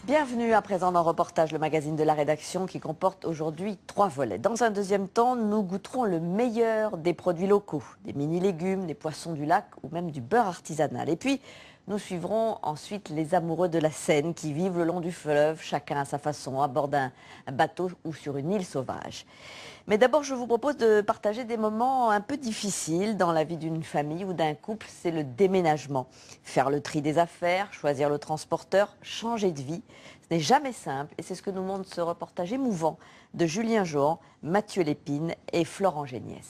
Bienvenue à présent dans Reportage, le magazine de la rédaction qui comporte aujourd'hui 3 volets. Dans un deuxième temps, nous goûterons le meilleur des produits locaux, des mini-légumes, des poissons du lac ou même du beurre artisanal. Et puis, nous suivrons ensuite les amoureux de la Seine qui vivent le long du fleuve, chacun à sa façon, à bord d'un bateau ou sur une île sauvage. Mais d'abord, je vous propose de partager des moments un peu difficiles dans la vie d'une famille ou d'un couple, c'est le déménagement. Faire le tri des affaires, choisir le transporteur, changer de vie, ce n'est jamais simple et c'est ce que nous montre ce reportage émouvant de Julien Johan, Mathieu Lépine et Florent Géniès.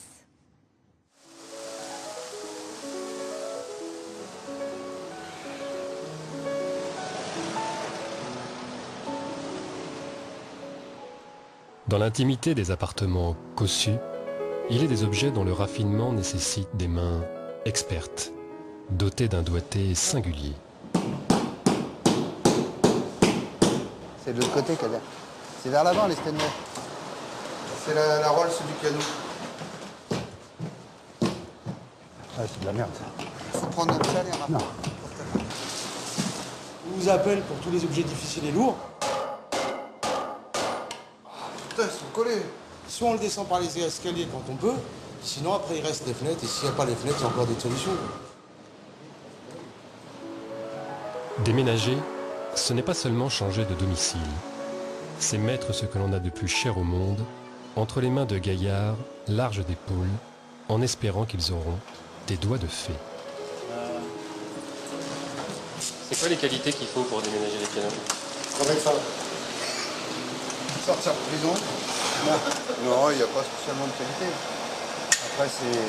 Dans l'intimité des appartements cossus, il est des objets dont le raffinement nécessite des mains expertes, dotées d'un doigté singulier. C'est de l'autre côté, Kader. C'est vers l'avant, les Stanley. C'est la Rolls du piano. Ah, c'est de la merde, ça. Faut prendre notre chalet, hein. Non. On vous appelle pour tous les objets difficiles et lourds. Putain, ils sont collés. Soit on le descend par les escaliers quand on peut, sinon après il reste les fenêtres, et s'il n'y a pas les fenêtres, il y a encore d'autres solutions. Déménager, ce n'est pas seulement changer de domicile. C'est mettre ce que l'on a de plus cher au monde entre les mains de gaillards larges d'épaules, en espérant qu'ils auront des doigts de fée. C'est quoi les qualités qu'il faut pour déménager les pianos? Avec ça. Sortir de prison. Non, il n'y a pas spécialement de qualité. Après, c'est...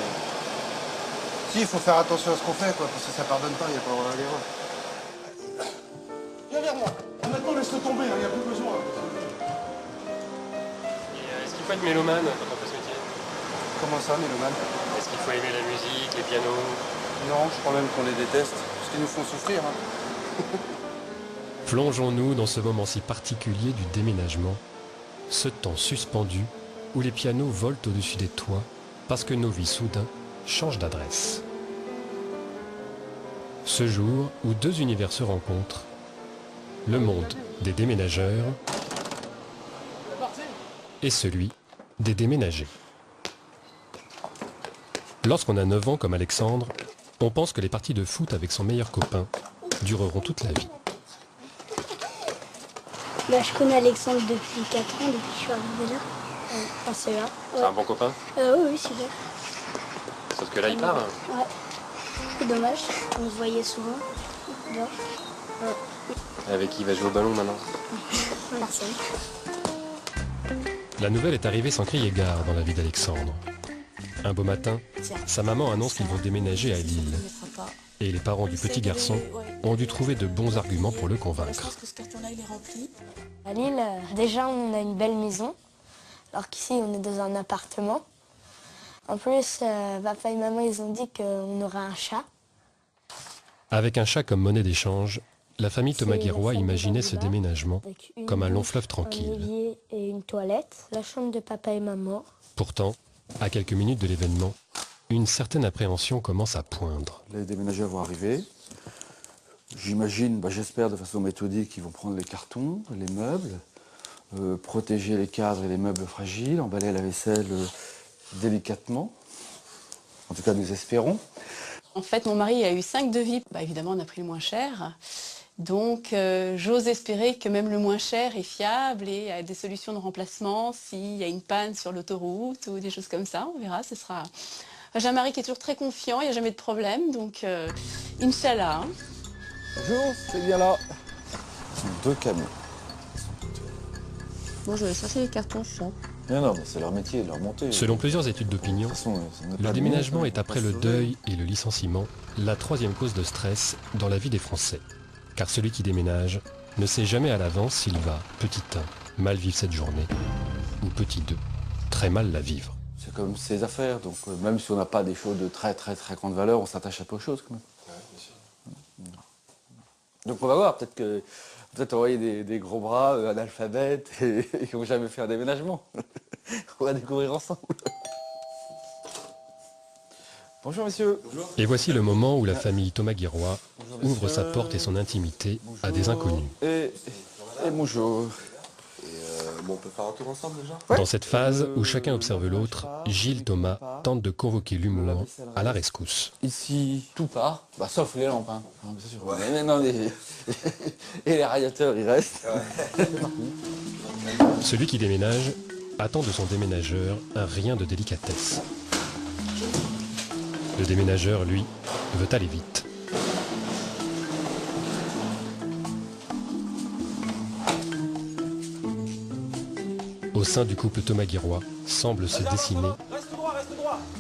Si, il faut faire attention à ce qu'on fait, quoi, parce que ça pardonne pas, il n'y a pas droit à l'erreur. Viens vers moi. Maintenant, laisse-le tomber, il n'y a plus besoin. Est-ce qu'il faut être mélomane quand on fait ce métier? Comment ça, mélomane? Est-ce qu'il faut aimer la musique, les pianos? Non, je crois même qu'on les déteste, parce qu'ils nous font souffrir. Hein. Plongeons-nous dans ce moment si particulier du déménagement, ce temps suspendu où les pianos volent au-dessus des toits parce que nos vies soudain changent d'adresse. Ce jour où 2 univers se rencontrent, le monde des déménageurs et celui des déménagés. Lorsqu'on a 9 ans comme Alexandre, on pense que les parties de foot avec son meilleur copain dureront toute la vie. Je connais Alexandre depuis 4 ans, depuis que je suis arrivée là. En CEA. Ouais. C'est un bon copain? Oui, c'est vrai. Sauf que là, il part. Ouais. C'est dommage. On se voyait souvent. Dehors. Avec qui il va jouer au ballon maintenant? Personne. La nouvelle est arrivée sans crier gare dans la vie d'Alexandre. Un beau matin, sa maman annonce qu'ils vont déménager à Lille. Et les parents du petit garçon ont dû trouver de bons arguments pour le convaincre. À Lille, déjà, on a une belle maison. Alors qu'ici, on est dans un appartement. En plus, papa et maman, ils ont dit qu'on aurait un chat. Avec un chat comme monnaie d'échange, la famille Thomas-Guirois imaginait ce déménagement comme un long fleuve tranquille. Un évier et une toilette. La chambre de papa et maman. Pourtant, à quelques minutes de l'événement, une certaine appréhension commence à poindre. Les déménageurs vont arriver. J'imagine, j'espère de façon méthodique, qu'ils vont prendre les cartons, les meubles, protéger les cadres et les meubles fragiles, emballer la vaisselle délicatement. En tout cas, nous espérons. En fait, mon mari a eu 5 devis. Évidemment, on a pris le moins cher. Donc, j'ose espérer que même le moins cher est fiable et a des solutions de remplacement s'il y a une panne sur l'autoroute ou des choses comme ça. On verra, ce sera... J'ai un mari qui est toujours très confiant, il n'y a jamais de problème, donc Inch'Allah. Bonjour, c'est bien là. Ce sont 2 camions. Bon, je vais chercher les cartons, je sens. Non, mais c'est leur métier, leur montée. Selon plusieurs études d'opinion, le déménagement est après le deuil et le licenciement la 3e cause de stress dans la vie des Français. Car celui qui déménage ne sait jamais à l'avance s'il va, petit 1, mal vivre cette journée, ou petit 2, très mal la vivre. C'est comme ses affaires, donc même si on n'a pas des choses de très grande valeur, on s'attache à peu de choses quand même. Ouais, bien sûr. Donc on va voir, peut-être envoyer des gros bras analphabètes et qui n'ont jamais fait un déménagement. On va découvrir ensemble. Bonjour monsieur. Bonjour. Et voici le moment où la famille Thomas-Guirois ouvre sa porte et son intimité à des inconnus. Et Et bonjour. Bon, on peut faire un tour ensemble déjà? Dans cette phase où chacun observe l'autre, Gilles Thomas tente de convoquer l'humour à la rescousse. Ici, tout part, bah, sauf les lampes. Hein. Bien sûr. Mais non, et les radiateurs, ils restent. Celui qui déménage attend de son déménageur un rien de délicatesse. Le déménageur, lui, veut aller vite. Au sein du couple Thomas-Guirois semble se dessiner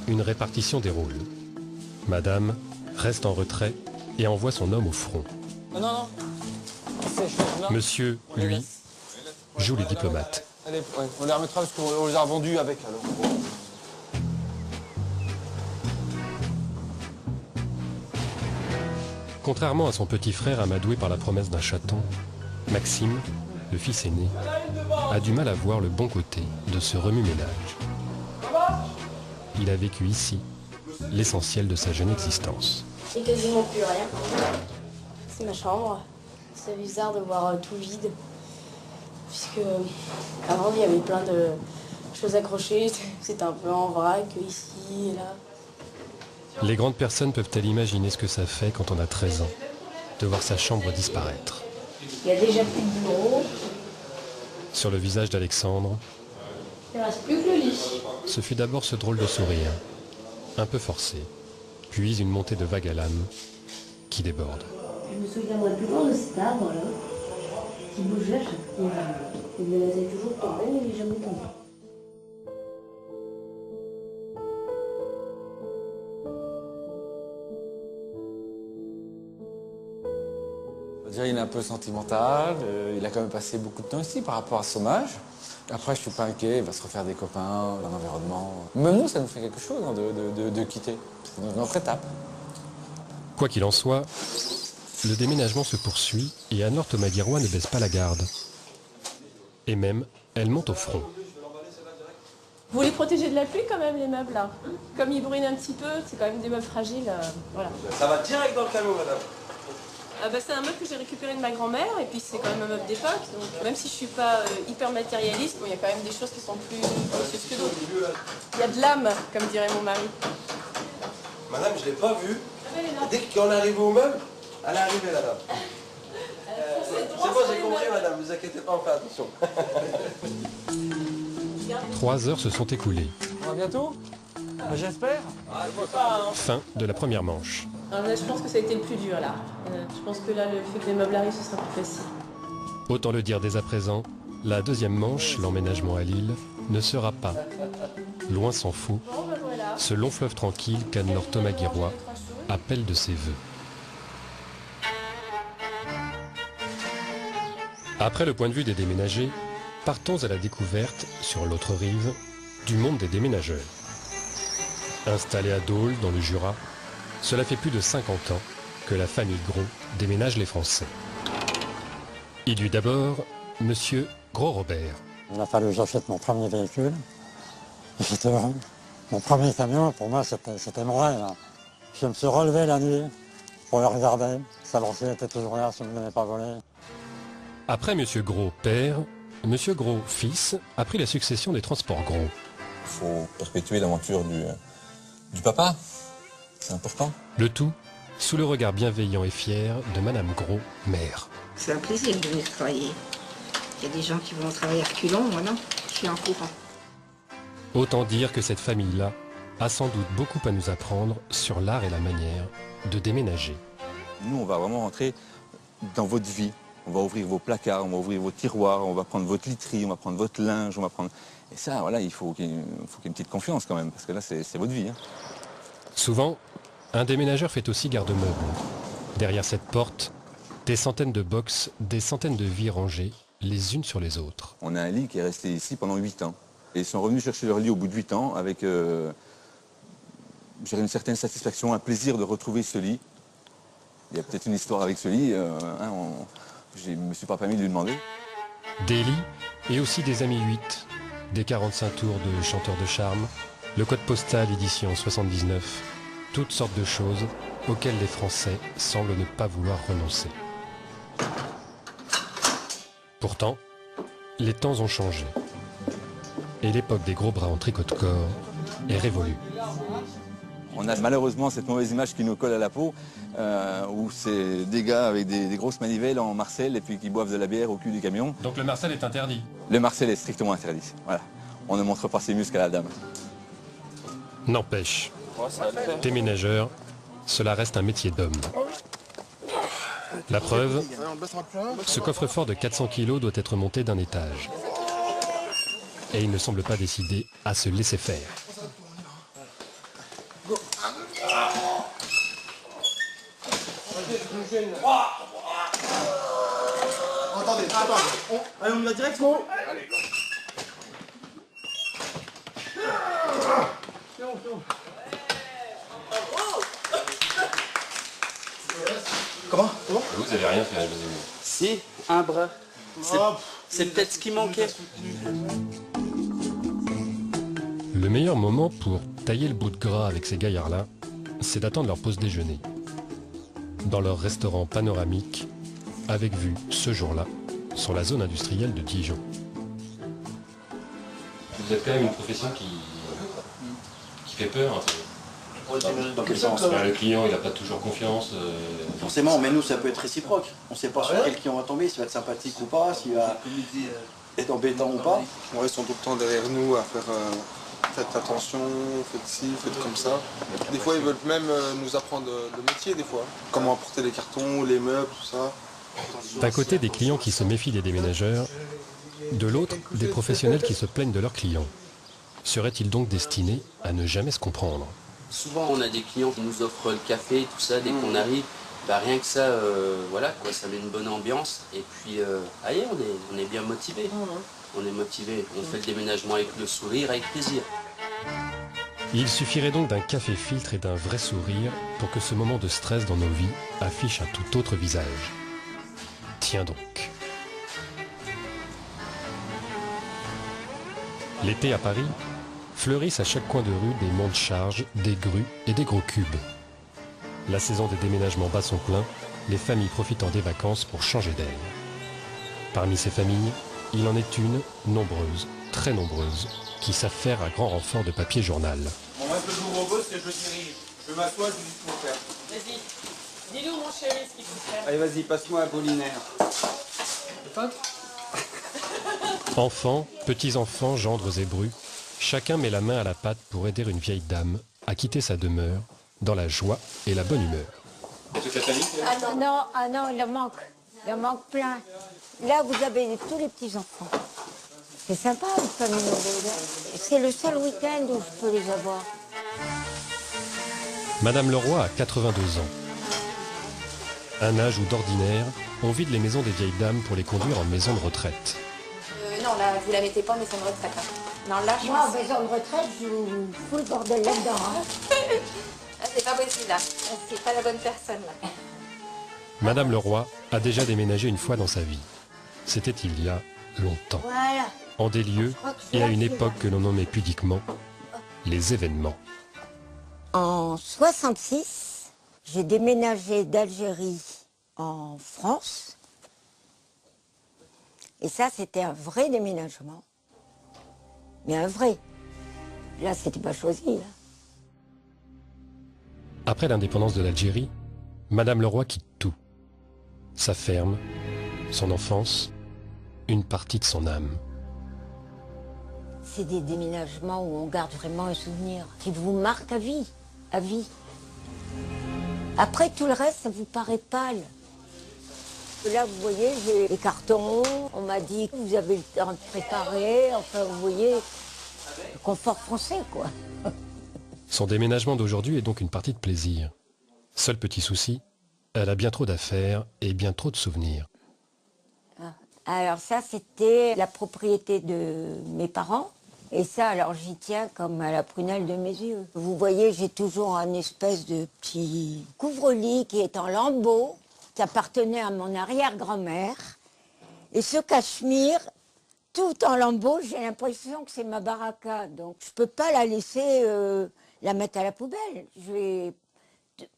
une répartition des rôles. Madame reste en retrait et envoie son homme au front. Non. Monsieur, lui, joue les diplomates. Allez, ouais, on les remettra parce qu'on les a revendus avec alors. Contrairement à son petit frère amadoué par la promesse d'un chaton, Maxime, le fils aîné, a du mal à voir le bon côté de ce remue-ménage. Il a vécu ici l'essentiel de sa jeune existence. Il n'y a quasiment plus rien. C'est ma chambre. C'est bizarre de voir tout vide. Puisque avant, il y avait plein de choses accrochées. C'était un peu en vrac ici et là. Les grandes personnes peuvent-elles imaginer ce que ça fait quand on a 13 ans, de voir sa chambre disparaître? Il n'y a déjà plus de bureau. Sur le visage d'Alexandre, Il ne reste plus que le lit. ce fut d'abord ce drôle de sourire, un peu forcé, puis une montée de vague à l'âme qui déborde. Je me souviens moi toujours de cet arbre-là, qui bougeait à chaque fois. Il me laissait toujours tomber, mais il n'est jamais tombé. Déjà, il est un peu sentimental, il a quand même passé beaucoup de temps ici par rapport à son âge. Après, je suis pas inquiet, il va se refaire des copains, un environnement. Même nous, ça nous fait quelque chose hein, de quitter. C'est notre étape. Quoi qu'il en soit, le déménagement se poursuit et Anne-Laure Thomas-Guirois ne baisse pas la garde. Et même, elle monte au front. Vous les protégez de la pluie quand même, les meubles là. Comme ils brûlent un petit peu, c'est quand même des meubles fragiles. Voilà. Ça va direct dans le camion, madame. C'est un meuble que j'ai récupéré de ma grand-mère et puis c'est quand même un meuble d'époque. Donc même si je suis pas hyper matérialiste, il y a quand même des choses qui sont plus précieuses que d'autres. Il y a de l'âme, comme dirait mon mari. Madame, je l'ai pas vue. Dès qu'on est arrivé au meuble, elle est arrivée là. C'est bon, j'ai compris, madame, ne vous inquiétez pas, on fait attention. 3 heures se sont écoulées. À bientôt. J'espère. Fin de la première manche. Alors là, je pense que ça a été le plus dur là. Je pense que là, le fait que les meubles arrivent, ce sera plus facile. Autant le dire dès à présent, la deuxième manche, l'emménagement à Lille, ne sera pas, loin s'en faut, ce long fleuve tranquille qu'Anne-Laure Thomas-Guirois appelle de ses voeux. Après le point de vue des déménagés, partons à la découverte, sur l'autre rive, du monde des déménageurs. Installée à Dole, dans le Jura, cela fait plus de 50 ans que la famille Gros déménage les Français. Il y eut d'abord Monsieur Gros-Robert. Il a fallu que j'achète mon premier véhicule. J'étais heureux. Mon premier camion, pour moi, c'était mon rêve. Je me suis relevé la nuit pour le regarder, savoir s'il était toujours là, s'il ne m'avait pas volé. Après Monsieur Gros père, Monsieur Gros fils a pris la succession des transports Gros. Il faut perpétuer l'aventure du papa. C'est important. Le tout sous le regard bienveillant et fier de Madame Gros, mère. C'est un plaisir de venir travailler. Il y a des gens qui vont travailler à reculons, moi non, je suis en courant. Autant dire que cette famille-là a sans doute beaucoup à nous apprendre sur l'art et la manière de déménager. Nous, on va vraiment rentrer dans votre vie. On va ouvrir vos placards, on va ouvrir vos tiroirs, on va prendre votre literie, on va prendre votre linge, on va prendre... Et ça, voilà, il faut qu'il y ait une petite confiance quand même, parce que là, c'est votre vie. Hein. Souvent, un déménageur fait aussi garde-meuble. Derrière cette porte, des centaines de boxes, des centaines de vies rangées, les unes sur les autres. On a un lit qui est resté ici pendant 8 ans. Et ils sont revenus chercher leur lit au bout de 8 ans avec une certaine satisfaction, un plaisir de retrouver ce lit. Il y a peut-être une histoire avec ce lit, je ne me suis pas permis de lui demander. Des lits et aussi des amis 8, des 45 tours de chanteurs de charme, le code postal édition 79, toutes sortes de choses auxquelles les Français semblent ne pas vouloir renoncer. Pourtant, les temps ont changé. Et l'époque des gros bras en tricot de corps est révolue. On a malheureusement cette mauvaise image qui nous colle à la peau, où c'est des gars avec des grosses manivelles en marcel et puis qui boivent de la bière au cul du camion. Donc le marcel est interdit? Le marcel est strictement interdit, voilà. On ne montre pas ses muscles à la dame. N'empêche, déménageur, cela reste un métier d'homme. La preuve, ce coffre-fort de 400 kg doit être monté d'un étage. Et il ne semble pas décidé à se laisser faire. Attendez. Allez, on y va directement. Comment? Vous avez rien fait, Si, un bras. C'est peut-être ce qui manquait. Le meilleur moment pour tailler le bout de gras avec ces gaillards-là, c'est d'attendre leur pause déjeuner. Dans leur restaurant panoramique, avec vue, ce jour-là, sur la zone industrielle de Dijon. Vous êtes quand même une profession qui fait peur un peu. Dans quel sens? Le client, il n'a pas toujours confiance. Forcément, mais nous, ça peut être réciproque. On ne sait pas sur quel client on va tomber, s'il va être sympathique ou pas, s'il va être embêtant ou pas. Ouais, ils sont tout le temps derrière nous à faire faites attention, faites ci, faites comme ça. Des fois, ils veulent même nous apprendre le métier, des fois. Comment apporter les cartons, les meubles, tout ça. D'un côté, des clients qui se méfient des déménageurs, de l'autre, des professionnels qui se plaignent de leurs clients. Seraient-ils donc destinés à ne jamais se comprendre? Souvent, on a des clients qui nous offrent le café, tout ça, dès qu'on arrive. Bah, rien que ça, voilà, quoi, ça met une bonne ambiance. Et puis, allez, on est bien motivés. On est motivés. On fait le déménagement avec le sourire, avec plaisir. Il suffirait donc d'un café filtre et d'un vrai sourire pour que ce moment de stress dans nos vies affiche un tout autre visage. Tiens donc. L'été à Paris, fleurissent à chaque coin de rue des monte-charges, des grues et des gros cubes. La saison des déménagements bat son plein, les familles profitant des vacances pour changer d'air. Parmi ces familles, il en est une, nombreuse, très nombreuse, qui savent faire à grand renfort de papier journal. Bon, moi, ce que je vous propose, c'est que je dirige. Je m'assois, je dis ce qu'il faut faire. Vas-y, dis-nous mon chéri ce qu'il faut faire. Allez, vas-y, passe-moi un Apollinaire. Enfants, petits-enfants, gendres et brus, chacun met la main à la pâte pour aider une vieille dame à quitter sa demeure dans la joie et la bonne humeur. Toute la famille? Ah non, il en manque plein. Là, vous avez tous les petits-enfants. C'est sympa, une famille nombreuse. C'est le seul week-end où je peux les avoir. Madame Leroy a 82 ans. Un âge où d'ordinaire, on vide les maisons des vieilles dames pour les conduire en maison de retraite. Non, là, vous la mettez pas en maison de retraite. Hein. Non, là, je Moi, en pense... maison de retraite, je vous fous le bordel là-dedans. Hein. Ah, c'est pas possible, là. C'est pas la bonne personne, là. Madame Leroy a déjà déménagé une fois dans sa vie. C'était il y a longtemps. Voilà. En des lieux et à une époque que l'on nommait pudiquement les événements. En 66, j'ai déménagé d'Algérie en France. Et ça, c'était un vrai déménagement. Mais un vrai. Là, c'était pas choisi. Là. Après l'indépendance de l'Algérie, Madame Leroy quitte tout. Sa ferme, son enfance, une partie de son âme. C'est des déménagements où on garde vraiment un souvenir qui vous marque à vie. À vie. Après, tout le reste, ça vous paraît pâle. Là, vous voyez, j'ai les cartons. On m'a dit que vous avez le temps de préparer. Enfin, vous voyez, le confort français, quoi. Son déménagement d'aujourd'hui est donc une partie de plaisir. Seul petit souci, elle a bien trop d'affaires et bien trop de souvenirs. Alors ça, c'était la propriété de mes parents. Et ça, alors j'y tiens comme à la prunelle de mes yeux. Vous voyez, j'ai toujours un espèce de petit couvre-lit qui est en lambeaux, qui appartenait à mon arrière-grand-mère. Et ce cachemire, tout en lambeaux, j'ai l'impression que c'est ma baraka. Donc je ne peux pas la laisser la mettre à la poubelle.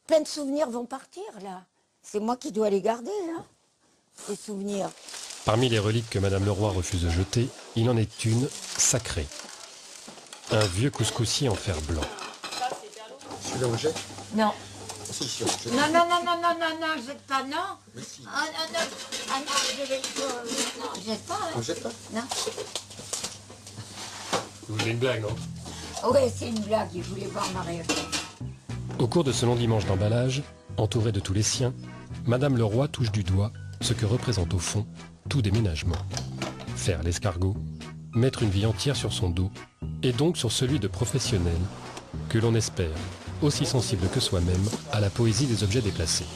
Plein de souvenirs vont partir, là. C'est moi qui dois les garder, là, ces souvenirs. Parmi les reliques que Madame Leroy refuse de jeter, il en est une sacrée. Un vieux couscoussier en fer blanc. Celui-là, on jette? Non. Si, si, on jette. Non, non, non, non, non, non, non, jette pas, non. Mais si. Ah non, non, ah non, non, jette pas. Hein. On jette pas? Non. Vous voulez une blague, non? Oui, c'est une blague, je voulais voir ma réaction. Au cours de ce long dimanche d'emballage, entouré de tous les siens, Madame Leroy touche du doigt ce que représente au fond tout déménagement. Faire l'escargot, mettre une vie entière sur son dos, et donc sur celui de professionnel, que l'on espère aussi sensible que soi-même à la poésie des objets déplacés.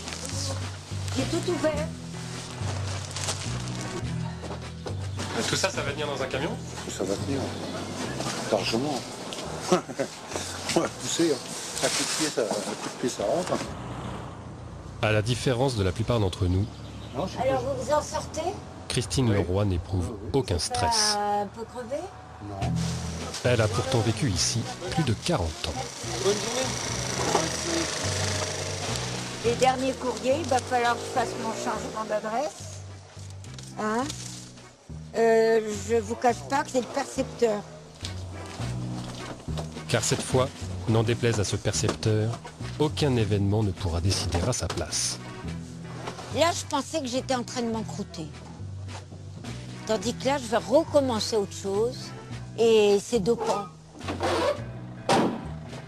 J'ai tout ouvert. Tout ça, ça va venir dans un camion? Ça va tenir. Largement. On va pousser. À coup de pied, ça rentre. À la différence de la plupart d'entre nous, Alors vous vous en sortez? Christine Leroy n'éprouve aucun stress. Un peu crevé? Non. Elle a pourtant vécu ici plus de 40 ans. Bonne journée. Les derniers courriers, il va falloir que je fasse mon changement d'adresse. Hein? Je vous cache pas que c'est le percepteur. Car cette fois, n'en déplaise à ce percepteur, aucun événement ne pourra décider à sa place. Là, je pensais que j'étais en train de m'encrouter. Tandis que là, je vais recommencer autre chose. Et c'est dopant.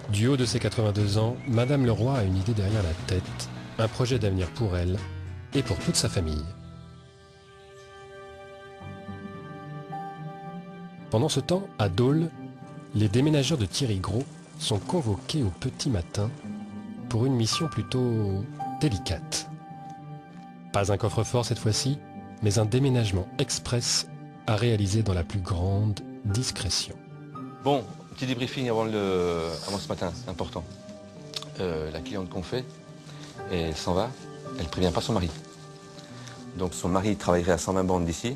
Du haut de ses 82 ans, Madame Leroy a une idée derrière la tête, un projet d'avenir pour elle et pour toute sa famille. Pendant ce temps, à Dole, les déménageurs de Thierry Gros sont convoqués au petit matin pour une mission plutôt délicate. Pas un coffre-fort cette fois-ci, mais un déménagement express à réaliser dans la plus grande discrétion. Bon, petit débriefing avant ce matin, c'est important. La cliente qu'on fait, elle s'en va, elle prévient pas son mari. Donc son mari travaillerait à 120 bornes d'ici.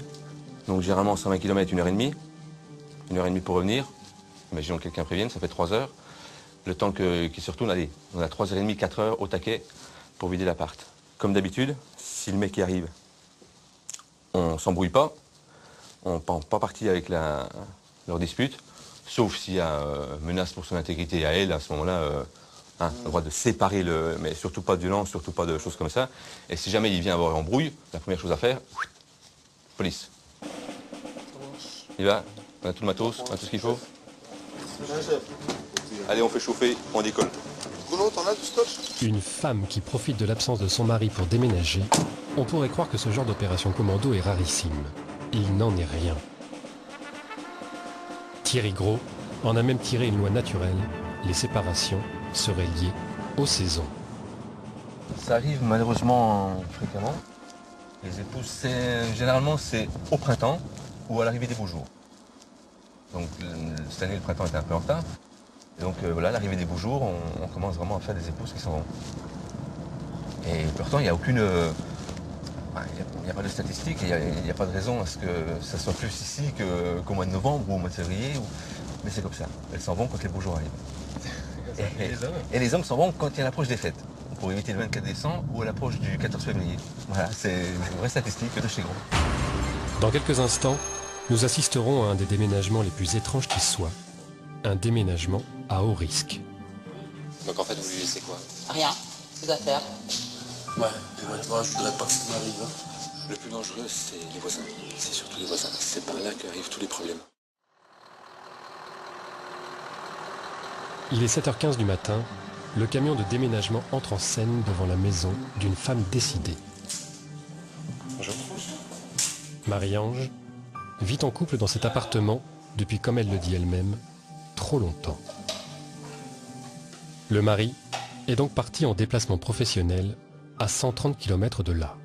Donc généralement 120 km, 1h30. 1h30 pour revenir. Imaginons que quelqu'un prévienne, ça fait 3 heures. Le temps qu'il se retourne, allez, on a 3h30, 4 heures au taquet pour vider l'appart. Comme d'habitude, si le mec y arrive, on s'embrouille pas, on ne prend pas parti avec leur dispute, sauf s'il y a menace pour son intégrité à elle, à ce moment-là, le droit de séparer, mais surtout pas de violence, surtout pas de choses comme ça. Et si jamais il vient avoir embrouille, la première chose à faire, police. Il va, on a tout le matos, on a tout ce qu'il faut. Allez, on fait chauffer, on décolle. Une femme qui profite de l'absence de son mari pour déménager, on pourrait croire que ce genre d'opération commando est rarissime. Il n'en est rien. Thierry Gros en a même tiré une loi naturelle. Les séparations seraient liées aux saisons. Ça arrive malheureusement fréquemment. Les épouses, généralement c'est au printemps ou à l'arrivée des beaux jours. Donc cette année le printemps était un peu en retard. Et donc voilà, l'arrivée des beaux jours, on commence vraiment à faire des épouses qui s'en vont. Et pourtant il n'y a aucune... il n'y a pas de statistiques, il n'y a pas de raison à ce que ça soit plus ici qu'au mois de novembre ou au mois de février. Mais c'est comme ça. Elles s'en vont quand les beaux jours arrivent. Et les hommes s'en vont quand il y a l'approche des fêtes. Pour éviter le 24 décembre ou à l'approche du 14 février. Voilà, c'est une vraie statistique de chez Gros. Dans quelques instants, nous assisterons à un des déménagements les plus étranges qui soient. Un déménagement à haut risque. Donc en fait, vous lui laissez quoi? Rien, ses affaires. Ouais, et moi, je voudrais pas que ça m'arrive. Le plus dangereux, c'est les voisins. C'est surtout les voisins. C'est par là qu'arrivent tous les problèmes. Il est 7h15 du matin. Le camion de déménagement entre en scène devant la maison d'une femme décidée. Bonjour. Marie-Ange vit en couple dans cet appartement depuis, comme elle le dit elle-même, trop longtemps. Le mari est donc parti en déplacement professionnel à 130 km de là.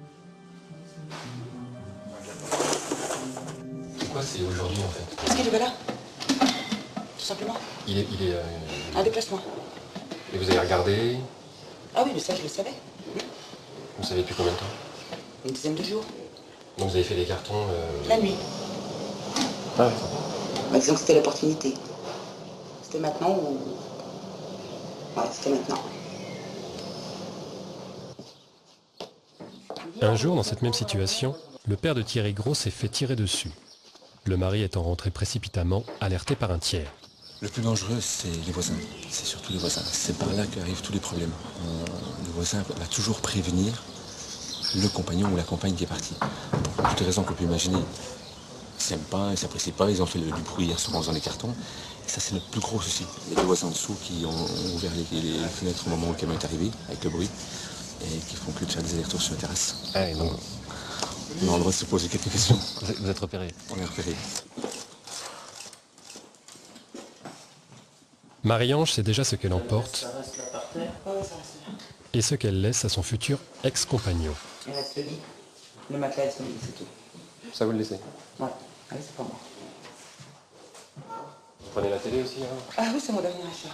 Pourquoi c'est aujourd'hui en fait? Parce qu'il est pas là. Tout simplement. Il est Un déplacement. Et vous avez regardé? Ah oui, mais ça, je le savais. Vous savez depuis combien de temps? Une dizaine de jours. Donc vous avez fait des cartons La nuit. Ah oui. Bah, disons que c'était l'opportunité. C'était maintenant ou... Ouais, c'était maintenant. Un jour, dans cette même situation, le père de Thierry Gros s'est fait tirer dessus. Le mari étant rentré précipitamment, alerté par un tiers. Le plus dangereux, c'est les voisins. C'est surtout les voisins. C'est par là qu'arrivent tous les problèmes. Le voisin va toujours prévenir le compagnon ou la compagne qui est partie. Pour toutes les raisons qu'on peut imaginer. Ils s'aiment pas, ils s'apprécient pas, ils ont fait du bruit hier soir dans les cartons. Et ça, c'est le plus gros souci. Il y a des voisins en dessous qui ont ouvert les fenêtres au moment où le camion est arrivé, avec le bruit, et qui font plus de faire des allers-retours sur la terrasse. Ah, donc... On a le droit de se poser quelques questions. Vous êtes repéré? On est repéré. Marie-Ange sait déjà ce qu'elle emporte et ce qu'elle laisse à son futur ex-compagnon. Il reste le lit, le matelas et son lit, c'est tout. Ça vous le laissez? Ouais, allez, c'est pas moi. Vous prenez la télé aussi, hein? Ah oui, c'est mon dernier achat.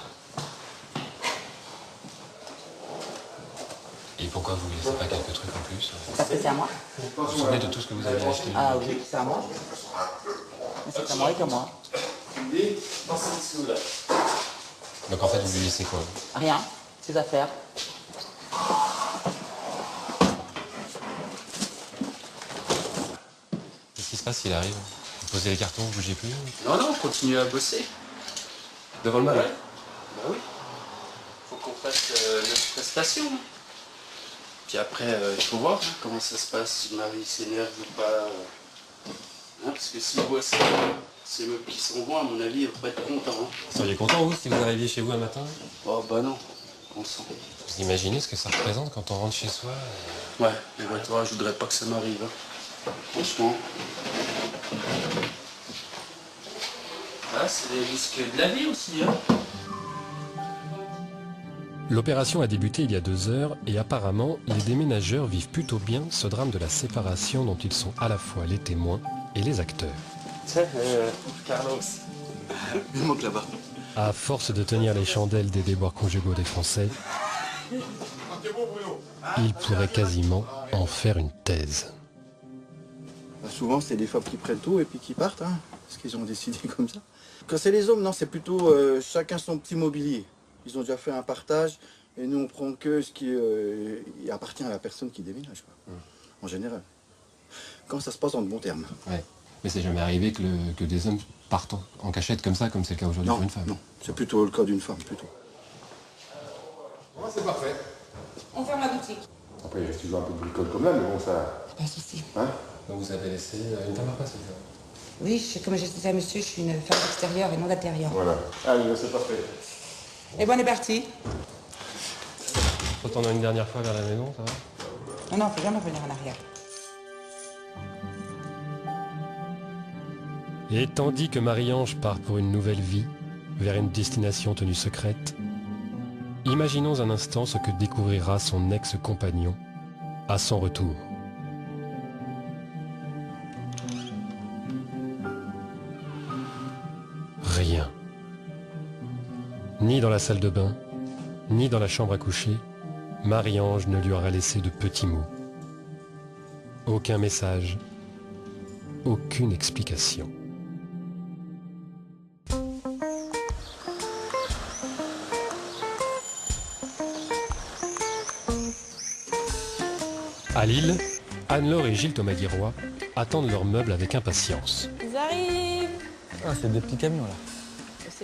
Et pourquoi vous ne laissez pas quelques trucs en plus? Parce que c'est à moi. Vous vous souvenez de tout ce que vous avez acheté? Ah oui, c'est à moi. Mais c'est à moi et qu'à moi. Donc en fait, vous lui laissez quoi? Rien, ses affaires. Qu'est-ce qui se passe s'il arrive? Vous posez les cartons, vous bougez plus? Non, non, on continue à bosser. Devant le malade? Bah oui. Faut qu'on fasse notre prestation. Puis après, il faut voir comment ça se passe, si Marie s'énerve ou pas. Parce que s'il voit ces meubles qui sont bons, à mon avis, il va pas être content. Vous seriez content, vous, si vous arriviez chez vous un matin? Oh bah non, on sent. Vous imaginez ce que ça représente quand on rentre chez soi? Ouais, mais bah, toi, je voudrais pas que ça m'arrive. Hein. Franchement. Ah, c'est les risques de la vie aussi. Hein. L'opération a débuté il y a 2 heures et apparemment, les déménageurs vivent plutôt bien ce drame de la séparation dont ils sont à la fois les témoins et les acteurs. Tiens, Carlos. Il manque là-bas. À force de tenir les chandelles des déboires conjugaux des Français, ils pourraient quasiment en faire une thèse. Souvent, c'est les femmes qui prennent tout et puis qui partent, hein, parce qu'ils ont décidé comme ça. Quand c'est les hommes, non, c'est plutôt chacun son petit mobilier. Ils ont déjà fait un partage et nous, on prend que ce qui appartient à la personne qui déménage, quoi, en général. Quand ça se passe en de bons termes. Ouais. Mais c'est jamais arrivé que des hommes partent en cachette comme ça, comme c'est le cas aujourd'hui pour une femme? Non, c'est plutôt le cas d'une femme, plutôt. Ouais, c'est parfait. On ferme la boutique. Après, il reste toujours un peu de bricole quand même, mais bon, ça... Pas de souci. Hein? Donc vous avez laissé une femme à passer, ça? Oui, comme je disais à monsieur, je suis une femme d'extérieur et non d'intérieur. Voilà. Allez, c'est parfait. Et bon, on est parti. Retournons une dernière fois vers la maison, ça va? Non, non, faut jamais revenir en arrière. Et tandis que Marie-Ange part pour une nouvelle vie, vers une destination tenue secrète, imaginons un instant ce que découvrira son ex-compagnon à son retour. Rien. Ni dans la salle de bain, ni dans la chambre à coucher, Marie-Ange ne lui aura laissé de petits mots. Aucun message, aucune explication. À Lille, Anne-Laure et Gilles Thomas-Guiroy attendent leurs meubles avec impatience. Ils arrivent. Ah, c'est des petits camions là.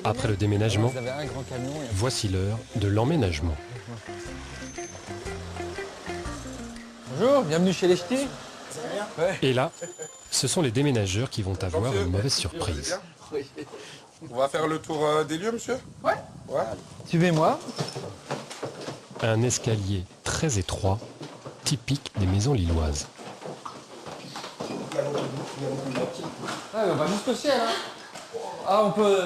Après le déménagement, Vous avez un grand camion et... voici l'heure de l'emménagement. Bonjour, bienvenue chez les ch'tis. Et là, ce sont les déménageurs qui vont avoir une mauvaise surprise. On va faire le tour des lieux, monsieur? Ouais. Ouais. Suivez-moi. Un escalier très étroit, typique des maisons lilloises. Ah, on va jusqu'au ciel, hein. Ah, on peut...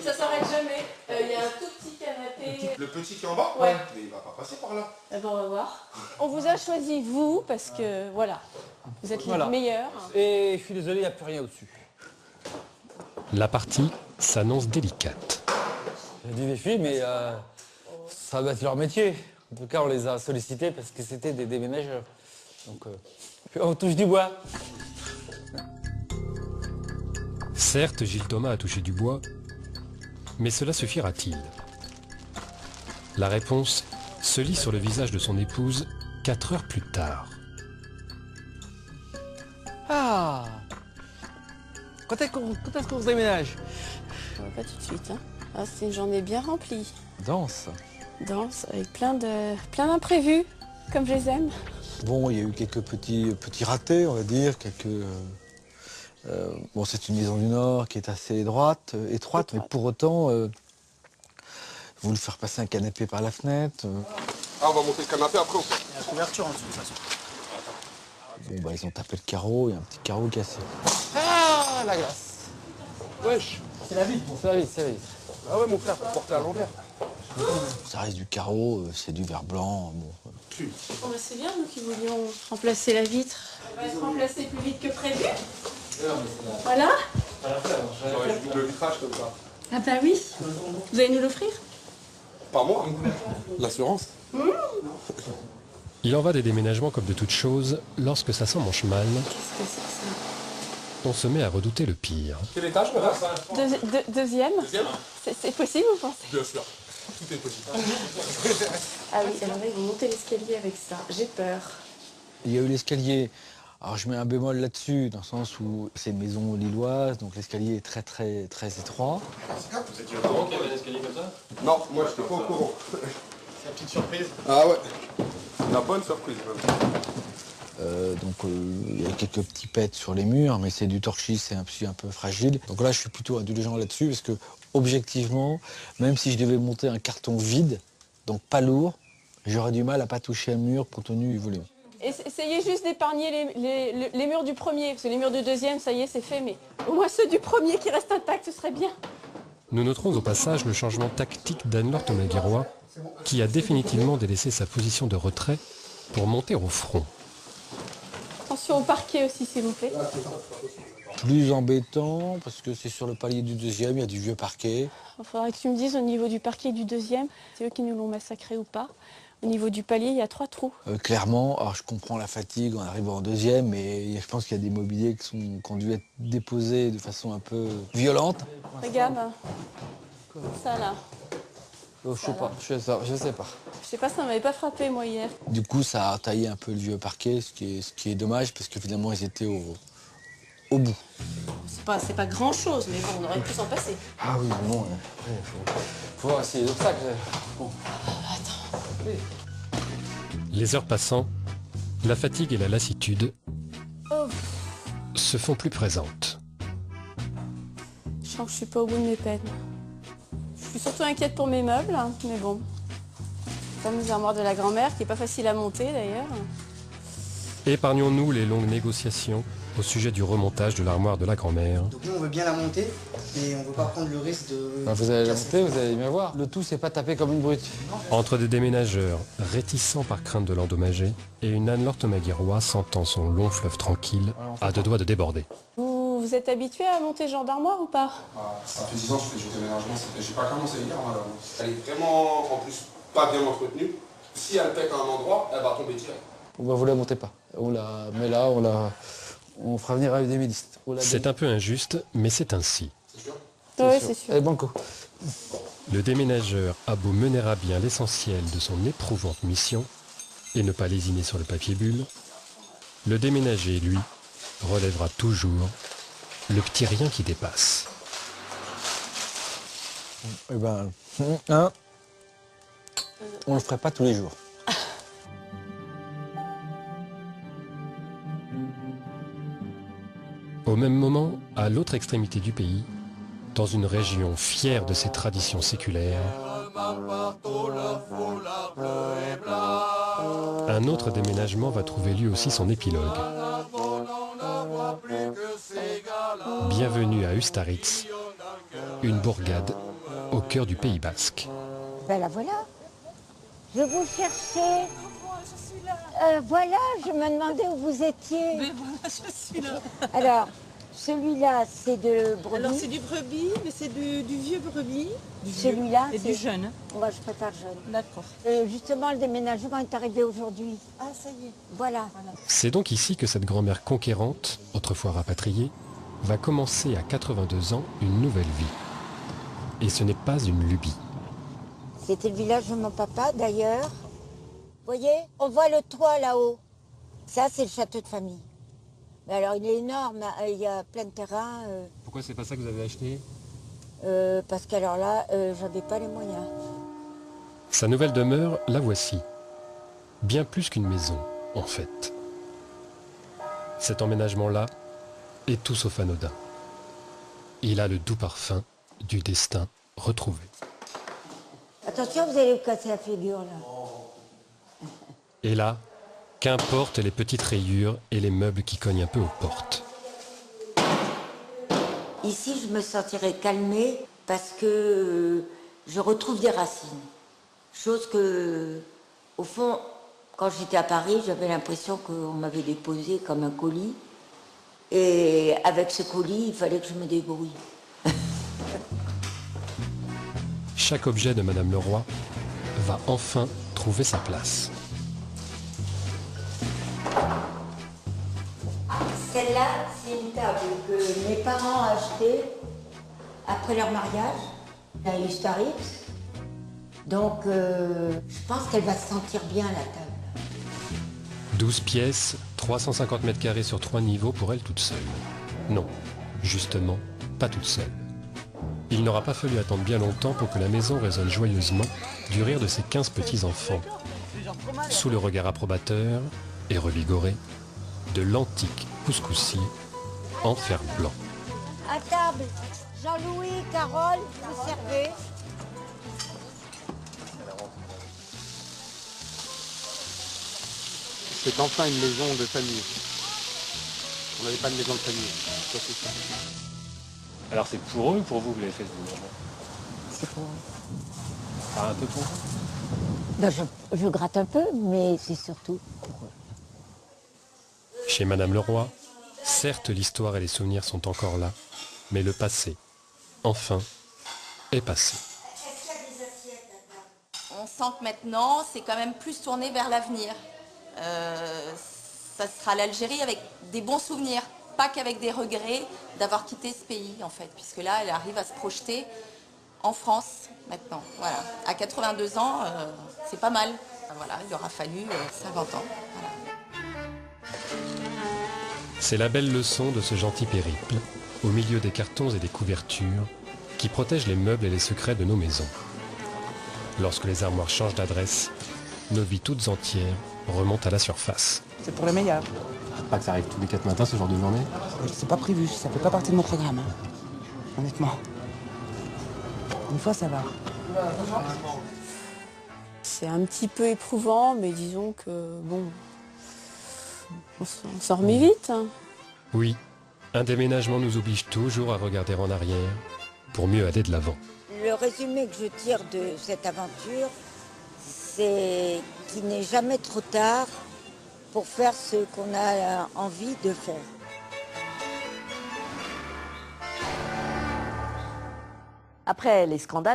Ça s'arrête jamais. Il y a un tout petit canapé. Le petit qui est en bas? Ouais. Mais il va pas passer par là. Eh ben, on va voir. On vous a choisi, vous, parce que, voilà, vous êtes Voilà. les meilleurs. Et je suis désolé, il n'y a plus rien au-dessus. La partie s'annonce délicate. J'ai dit des filles, mais ça va être leur métier. En tout cas, on les a sollicités parce que c'était des déménageurs. Donc, on touche du bois. Certes, Gilles Thomas a touché du bois, mais cela suffira-t-il? La réponse se lit sur le visage de son épouse 4 heures plus tard. Ah! Quand est-ce qu'on se déménage? Pas tout de suite. Hein. Ah, c'est une journée bien remplie. Danse. Danse avec plein d'imprévus, comme je les aime. Bon, il y a eu quelques petits ratés, on va dire, bon, c'est une maison du Nord qui est assez étroite, mais pour autant, voulu faire passer un canapé par la fenêtre. Ah, on va monter le canapé après ou pas? Il y a la couverture en dessous, de toute façon. Bon, bah, ils ont tapé le carreau, il y a un petit carreau cassé. Ah, la glace. Wesh. C'est la vie. C'est la vie, c'est la vie. Ah ouais, mon frère, faut porter à l'envers. Ça reste du carreau, c'est du verre blanc. Bon. Bon, bah, c'est bien, nous qui voulions remplacer la vitre. Elle va être remplacée plus vite que prévu. Voilà. J'aurais juste le vitrage comme ça. Ah bah oui. Vous allez nous l'offrir? Pas moi. L'assurance. Il en va des déménagements comme de toutes choses, lorsque ça s'emmanche mal, Qu'est-ce que c'est que ça? on se met à redouter le pire. Quel étage, madame? Deuxième. Deuxième? C'est possible, vous pensez? Bien sûr. Tout est possible. Ah oui, alors là, ils vont monter l'escalier avec ça. J'ai peur. Il y a eu l'escalier. Alors je mets un bémol là-dessus, dans le sens où c'est une maison lilloise, donc l'escalier est très étroit. Vous étiez au courant qu'il y avait un escalier comme ça? Non, moi je n'étais pas au courant. C'est la petite surprise. Ah ouais. La bonne surprise même. Donc il y a quelques petits pets sur les murs, mais c'est du torchis, c'est un peu fragile. Donc là je suis plutôt indulgent là-dessus, parce que objectivement, même si je devais monter un carton vide, donc pas lourd, j'aurais du mal à pas toucher un mur compte tenu du volume. Essayez juste d'épargner les murs du premier, parce que les murs du deuxième, ça y est, c'est fait, mais au moins ceux du premier qui restent intacts, ce serait bien. Nous noterons au passage le changement tactique d'Anne-Laure Thomas-Guérois, qui a définitivement délaissé sa position de retrait pour monter au front. Attention au parquet aussi, s'il vous plaît. Plus embêtant, parce que c'est sur le palier du deuxième, il y a du vieux parquet. Il faudrait que tu me dises au niveau du parquet du deuxième, c'est eux qui nous l'ont massacré ou pas. Au niveau du palier, il y a 3 trous. Clairement, alors je comprends la fatigue en arrivant en deuxième, mais je pense qu'il y a des mobiliers qui ont dû être déposés de façon un peu violente. Regarde, ça là. Oh, je sais pas. Je sais pas, ça m'avait pas frappé moi hier. Du coup, ça a taillé un peu le vieux parquet, ce qui est dommage, parce que finalement, ils étaient au bout. C'est pas grand chose, mais bon, on aurait pu s'en passer. Ah oui, bon, faut voir s'il y a des obstacles. Bon. Attends. Les heures passant, la fatigue et la lassitude se font plus présentes. Je sens que je suis pas au bout de mes peines. Je suis surtout inquiète pour mes meubles, hein, mais bon. La fameuse armoire de la grand-mère, qui est pas facile à monter d'ailleurs. Épargnons-nous les longues négociations au sujet du remontage de l'armoire de la grand-mère. Donc nous on veut bien la monter, mais on veut pas prendre le risque de... Vous allez la monter, vous allez bien voir. Le tout, c'est pas taper comme une brute. Entre des déménageurs réticents par crainte de l'endommager et une Anne-Laure Thomas-Guérois sentant son long fleuve tranquille à 2 doigts de déborder. Vous êtes habitué à monter ce genre d'armoire ou pas? Ça fait 10 ans que je fais du déménagement. J'ai pas commencé hier, madame. Elle est vraiment, en plus, pas bien entretenue. Si elle pète à un endroit, elle va tomber direct. Bon, bah, vous la montez pas. On la met là, on fera venir des médistes. C'est un peu injuste, mais c'est ainsi. C'est sûr? Oui, c'est sûr. Allez, banco. Le déménageur a beau mener à bien l'essentiel de son éprouvante mission et ne pas lésiner sur le papier bulle, le déménager, lui, relèvera toujours le petit rien qui dépasse. Eh ben, on le ferait pas tous les jours. Au même moment, à l'autre extrémité du pays, dans une région fière de ses traditions séculaires, un autre déménagement va trouver lui aussi son épilogue. Bienvenue à Ustaritz, une bourgade au cœur du Pays Basque. Ben la voilà. Je vous cherchais. Voilà, je me demandais où vous étiez. Mais voilà, je suis là. Alors, celui-là, c'est de brebis. Alors c'est du brebis, mais c'est du vieux brebis. Celui-là, et du jeune. Moi, je préfère jeune. D'accord. Justement, le déménagement est arrivé aujourd'hui. Ah, ça y est. Voilà. C'est donc ici que cette grand-mère conquérante, autrefois rapatriée, va commencer à 82 ans une nouvelle vie. Et ce n'est pas une lubie. C'était le village de mon papa, d'ailleurs. Vous voyez, on voit le toit là-haut. Ça, c'est le château de famille. Mais alors il est énorme, il y a plein de terrain. Pourquoi c'est pas ça que vous avez acheté? Parce qu'alors là, j'avais pas les moyens. Sa nouvelle demeure, la voici. Bien plus qu'une maison, en fait. Cet emménagement-là est tout sauf anodin. Il a le doux parfum du destin retrouvé. Attention, vous allez vous casser la figure là. Et là, qu'importe les petites rayures et les meubles qui cognent un peu aux portes. Ici, je me sentirais calmée parce que je retrouve des racines. Chose que, au fond, quand j'étais à Paris, j'avais l'impression qu'on m'avait déposé comme un colis. Et avec ce colis, il fallait que je me débrouille. Chaque objet de Madame Leroy va enfin trouver sa place. Celle-là, c'est une table que mes parents ont achetée après leur mariage, à Ustaritz. Donc, je pense qu'elle va se sentir bien, la table. 12 pièces, 350 mètres carrés sur 3 niveaux pour elle toute seule. Non, justement, pas toute seule. Il n'aura pas fallu attendre bien longtemps pour que la maison résonne joyeusement du rire de ses 15 petits-enfants, sous le regard approbateur et revigoré de l'antique couscoussier en fer blanc. À table, Jean-Louis, Carole, vous servez. C'est enfin une maison de famille. On n'avait pas de maison de famille. Ça, c'est ça. Alors c'est pour eux ou pour vous que vous l'avez fait ce déménagement? C'est pour eux. Ah, un peu pour vous? Ben, je gratte un peu, mais c'est surtout pour eux. Chez Madame Leroy, certes l'histoire et les souvenirs sont encore là, mais le passé, enfin, est passé. On sent que maintenant, c'est quand même plus tourné vers l'avenir. Ça sera l'Algérie avec des bons souvenirs, pas qu'avec des regrets d'avoir quitté ce pays, en fait, puisque là, elle arrive à se projeter en France, maintenant. Voilà. À 82 ans, c'est pas mal. Voilà, il aura fallu 50 ans. Voilà. C'est la belle leçon de ce gentil périple, au milieu des cartons et des couvertures, qui protègent les meubles et les secrets de nos maisons. Lorsque les armoires changent d'adresse, nos vies toutes entières remontent à la surface. C'est pour le meilleur. Pas que ça arrive tous les 4 matins, ce genre de journée? C'est pas prévu, ça fait pas partie de mon programme. Hein. Honnêtement. Une fois, ça va. C'est un petit peu éprouvant, mais disons que, bon, on s'en remet vite. Hein. Oui, un déménagement nous oblige toujours à regarder en arrière pour mieux aller de l'avant. Le résumé que je tire de cette aventure, c'est qu'il n'est jamais trop tard pour faire ce qu'on a envie de faire. Après les scandales,